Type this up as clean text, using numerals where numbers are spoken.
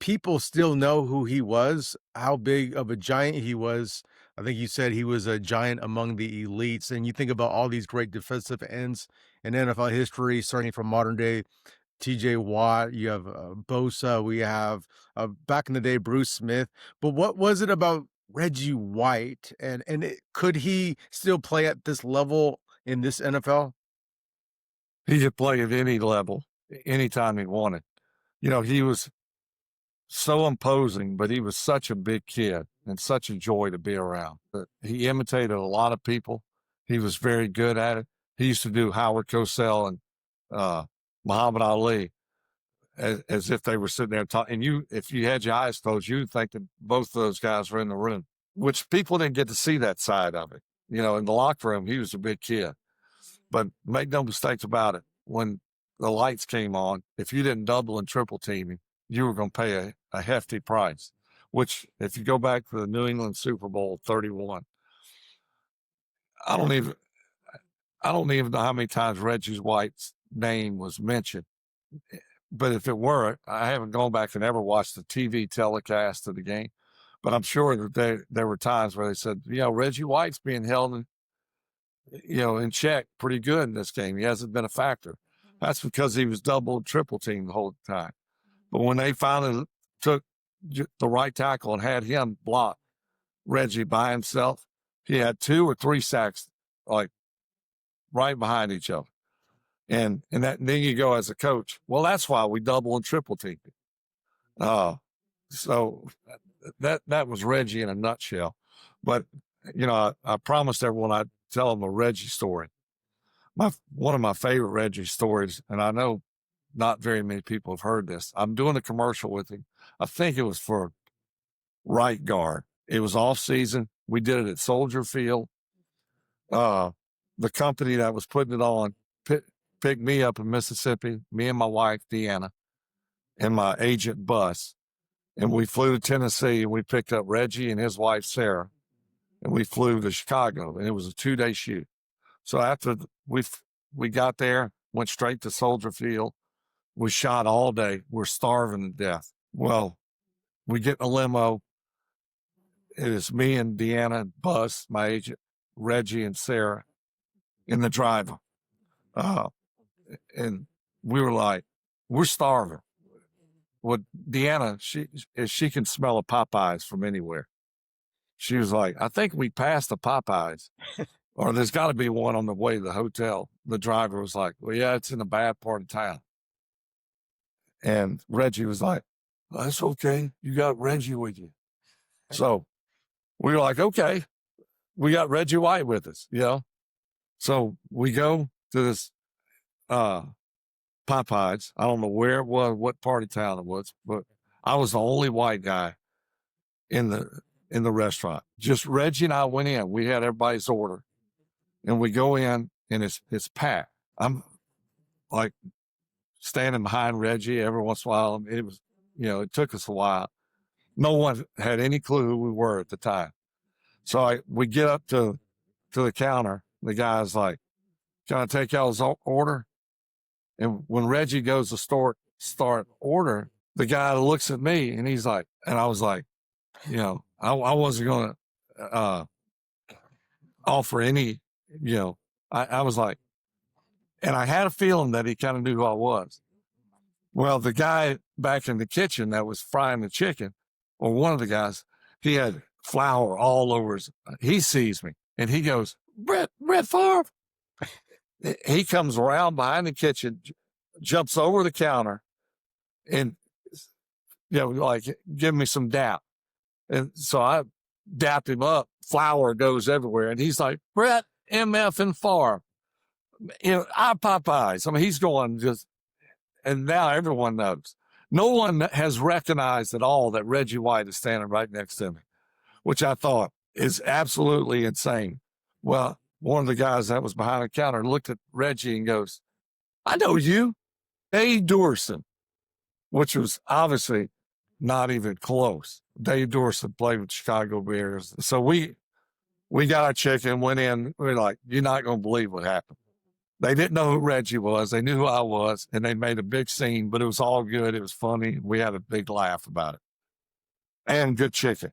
people still know who he was, how big of a giant he was. I think you said he was a giant among the elites, and you think about all these great defensive ends in NFL history, starting from modern day TJ Watt, you have Bosa, we have back in the day Bruce Smith. But what was it about Reggie White, and could he still play at this level in this NFL? He could play at any level, anytime he wanted. He was so imposing, but he was such a big kid and such a joy to be around. But he imitated a lot of people. He was very good at it. He used to do Howard Cosell and Muhammad Ali as if they were sitting there talking. And if you had your eyes closed, you'd think that both of those guys were in the room, which people didn't get to see that side of it. In the locker room, he was a big kid. But make no mistakes about it. When the lights came on, if you didn't double and triple team him, you were going to pay a hefty price, which if you go back to the New England Super Bowl 31, I don't even know how many times Reggie White's name was mentioned. But if it were, I haven't gone back and ever watched the TV telecast of the game, but I'm sure that there were times where they said, Reggie White's being held in check pretty good in this game. He hasn't been a factor. That's because he was double and triple teamed the whole time. But when they finally took the right tackle and had him block Reggie by himself, he had 2 or 3 sacks, like right behind each other. And then you go as a coach, well, that's why we double and triple teamed him. So that was Reggie in a nutshell. But, I promised everyone I'd tell them a Reggie story. One of my favorite Reggie stories, and I know not very many people have heard this. I'm doing a commercial with him. I think it was for right guard. It was off season. We did it at Soldier Field. The company that was putting it on picked me up in Mississippi, me and my wife, Deanna, and my agent, Bus. And we flew to Tennessee, and we picked up Reggie and his wife, Sarah, and we flew to Chicago, and it was a 2-day shoot. So after we got there, went straight to Soldier Field. We shot all day. We're starving to death. Well, we get in a limo. It is me and Deanna and Buzz, my agent, Reggie and Sarah, in the driver. And we were like, we're starving. Well, Deanna, she can smell a Popeyes from anywhere. She was like, I think we passed the Popeyes, or there's got to be one on the way to the hotel. The driver was like, well, yeah, it's in a bad part of town. And Reggie was like, well, that's okay. You got Reggie with you. So we were like, okay, we got Reggie White with us, So we go to this Popeyes. I don't know where it was, what part of town it was, but I was the only white guy in the restaurant. Just Reggie and I went in. We had everybody's order. And we go in, and it's packed. I'm like standing behind Reggie every once in a while. It was, it took us a while. No one had any clue who we were at the time. So we get up to the counter. The guy's like, can I take y'all's order? And when Reggie goes to start order, the guy looks at me, and he's like, and I was like, I wasn't going to offer any, I was like, and I had a feeling that he kind of knew who I was. Well, the guy back in the kitchen that was frying the chicken, or one of the guys, he had flour all over he sees me, and he goes, Brett Favre. He comes around behind the kitchen, jumps over the counter, and, like, give me some dap. And so I dapped him up. Flour goes everywhere. And he's like, Brett, MF and Favre. I Popeyes. I mean, he's going just, and now everyone knows. No one has recognized at all that Reggie White is standing right next to me, which I thought is absolutely insane. Well, one of the guys that was behind the counter looked at Reggie and goes, I know you, Dave Dorson, which was obviously not even close. Dave Dorson played with Chicago Bears. So we got our chicken, went in. We're like, you're not going to believe what happened. They didn't know who Reggie was. They knew who I was, and they made a big scene, but it was all good. It was funny. We had a big laugh about it. And good chicken.